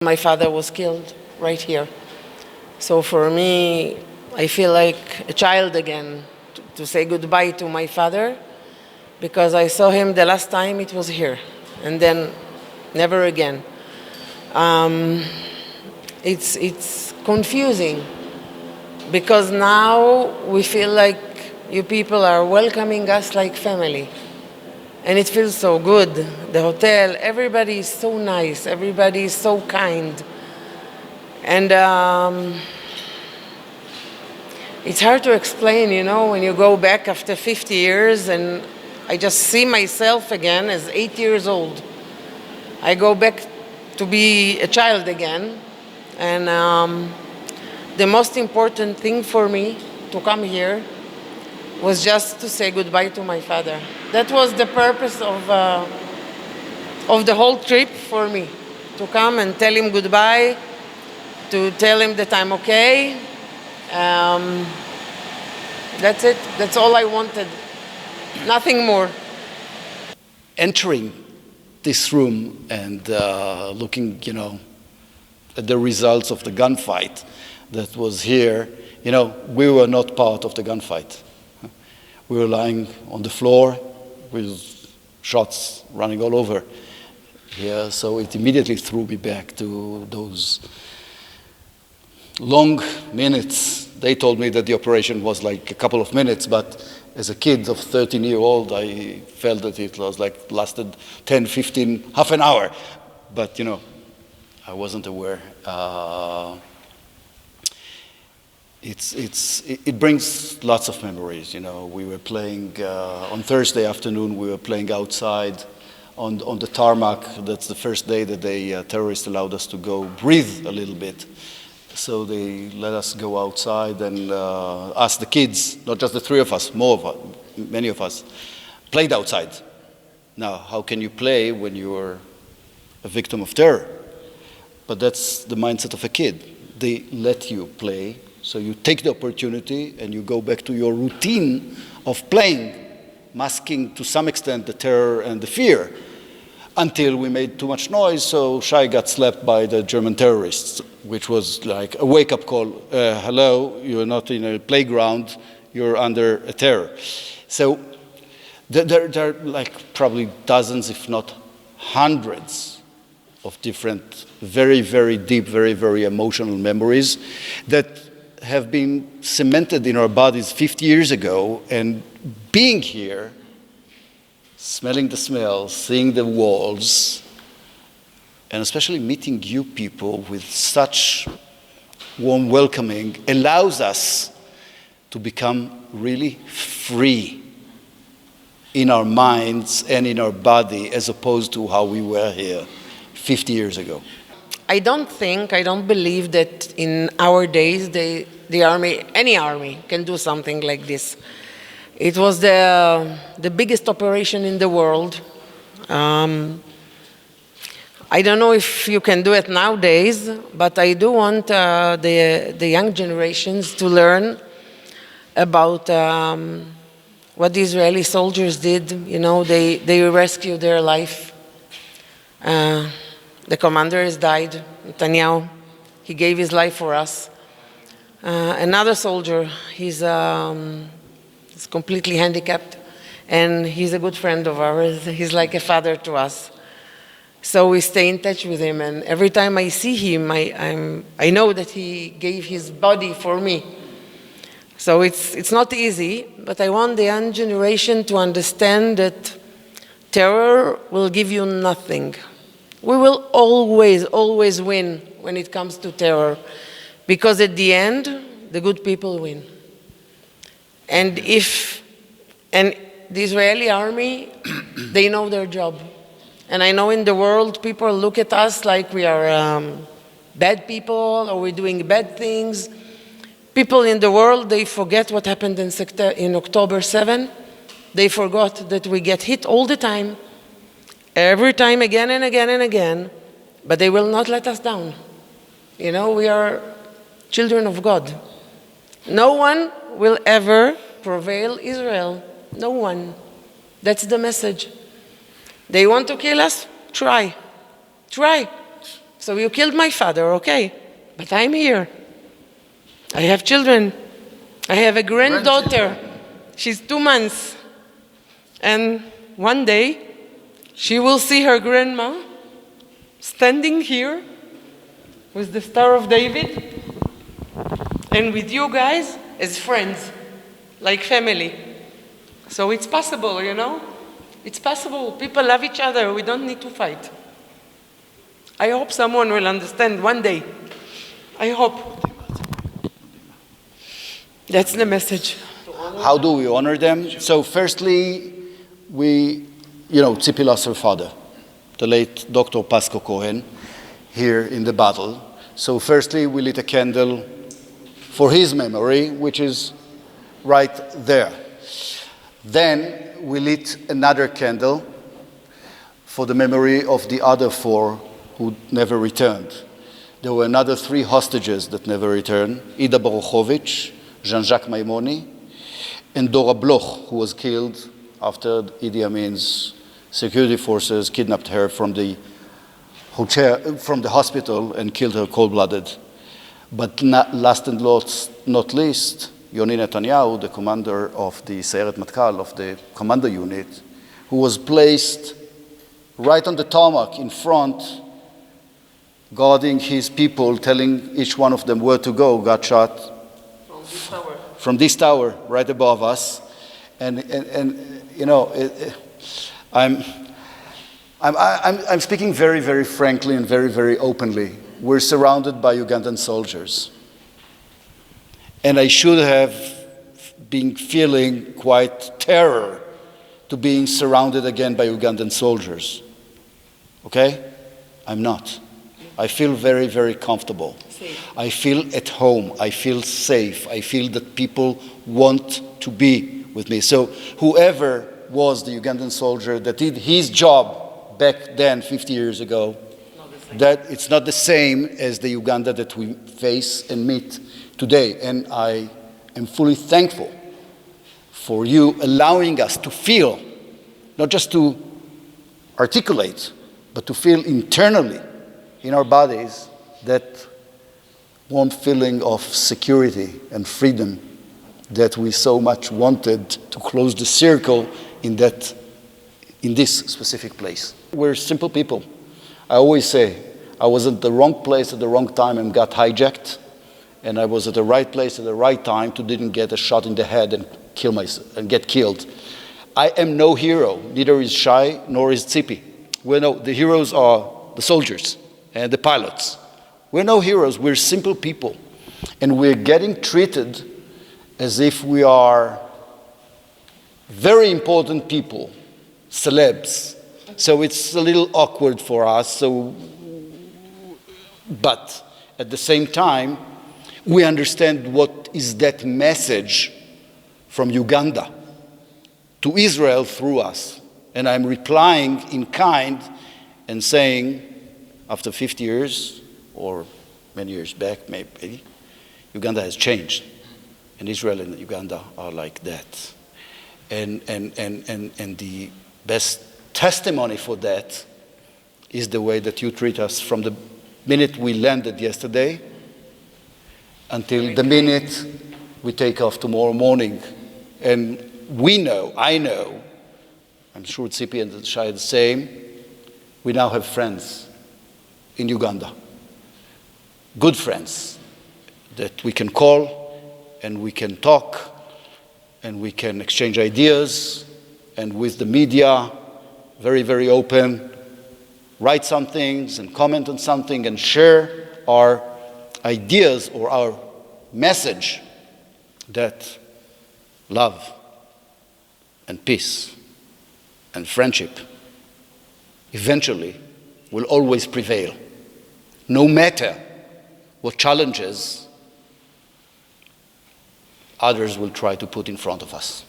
My father was killed right here. So for me, I feel like a child again to say goodbye to my father, because I saw him the last time it was here, and then never again. It's confusing, because now we feel like you people are welcoming us like family. And it feels so good. The hotel, everybody is so nice, everybody is so kind. And it's hard to explain, when you go back after 50 years and I just see myself again as 8 years old. I go back to be a child again. And the most important thing for me to come here was just to say goodbye to my father. That was the purpose of the whole trip for me, to come and tell him goodbye, to tell him that I'm okay. That's it. That's all I wanted. Nothing more. Entering this room and looking, at the results of the gunfight that was here, we were not part of the gunfight. We were lying on the floor with shots running all over here, so it immediately threw me back to those long minutes. They told me that the operation was like a couple of minutes, but as a kid of 13-year-old, I felt that it was lasted 10, 15, half an hour. But, I wasn't aware. It brings lots of memories. We were playing on Thursday afternoon. We were playing outside on the tarmac. That's the first day that the terrorists allowed us to go breathe a little bit. So they let us go outside and ask the kids, not just the three of us, many of us, played outside. Now, how can you play when you're a victim of terror? But that's the mindset of a kid. They let you play. So you take the opportunity and you go back to your routine of playing, masking to some extent the terror and the fear, until we made too much noise, so Shai got slapped by the German terrorists, which was like a wake-up call. Hello, you're not in a playground, you're under a terror. So there are probably dozens, if not hundreds, of different, very, very deep, very, very emotional memories that have been cemented in our bodies 50 years ago, and being here, smelling the smell, seeing the walls, and especially meeting you people with such warm welcoming allows us to become really free in our minds and in our body, as opposed to how we were here 50 years ago. I don't believe that in our days the army, any army, can do something like this. It was the biggest operation in the world. I don't know if you can do it nowadays, but I do want the young generations to learn about what the Israeli soldiers did. They rescued their life. The commander has died, Netanyahu. He gave his life for us. Another soldier, he's completely handicapped, and he's a good friend of ours. He's like a father to us. So we stay in touch with him, and every time I see him, I know that he gave his body for me. So it's not easy, but I want the young generation to understand that terror will give you nothing. We will always, always win when it comes to terror, because at the end, the good people win. And the Israeli army, they know their job. And I know in the world, people look at us like we are bad people, or we're doing bad things. People in the world, they forget what happened in October 7. They forgot that we get hit all the time. Every time, again and again and again, but they will not let us down. We are children of God. No one will ever prevail Israel. No one. That's the message. They want to kill us? Try. So you killed my father, okay, but I'm here. I have children. I have a granddaughter. She's 2 months. And one day, she will see her grandma standing here with the Star of David and with you guys as friends, like family. So it's possible, you know? It's possible. People love each other. We don't need to fight. I hope someone will understand one day. I hope. That's the message. How do we honor them? So firstly, Tzipi lost her father, the late Dr. Pasco Cohen, here in the battle. So firstly, we lit a candle for his memory, which is right there. Then we lit another candle for the memory of the other 4 who never returned. There were another 3 hostages that never returned: Ida Borochovich, Jean-Jacques Maimoni, and Dora Bloch, who was killed after Idi Amin's security forces kidnapped her from the hospital and killed her cold-blooded. But last and not least, Yoni Netanyahu, the commander of the Sayeret Matkal, of the commando unit, who was placed right on the tarmac in front, guarding his people, telling each one of them where to go, got shot from this tower right above us. And I'm speaking very, very frankly and very, very openly. We're surrounded by Ugandan soldiers. And I should have been feeling quite terror to being surrounded again by Ugandan soldiers. Okay? I'm not. I feel very, very comfortable. I feel at home. I feel safe. I feel that people want to be with me. So whoever was the Ugandan soldier that did his job back then, 50 years ago, that it's not the same as the Uganda that we face and meet today. And I am fully thankful for you allowing us to feel, not just to articulate, but to feel internally in our bodies that warm feeling of security and freedom that we so much wanted to close the circle in this specific place. We're simple people. I always say, I was at the wrong place at the wrong time and got hijacked, and I was at the right place at the right time to didn't get a shot in the head and kill myself and get killed. I am no hero, neither is Shai nor is Tzipi. The heroes are the soldiers and the pilots. We're no heroes, we're simple people. And we're getting treated as if we are very important people, celebs. So it's a little awkward for us. But at the same time, we understand what is that message from Uganda to Israel through us. And I'm replying in kind and saying, after 50 years, or many years back maybe, Uganda has changed. And Israel and Uganda are like that. And the best testimony for that is the way that you treat us from the minute we landed yesterday until the minute we take off tomorrow morning. And I know, I'm sure Tzipi and Shai are the same, we now have friends in Uganda. Good friends that we can call and we can talk and we can exchange ideas, and with the media, very, very open, write some things and comment on something and share our ideas or our message that love and peace and friendship eventually will always prevail, no matter what challenges others will try to put in front of us.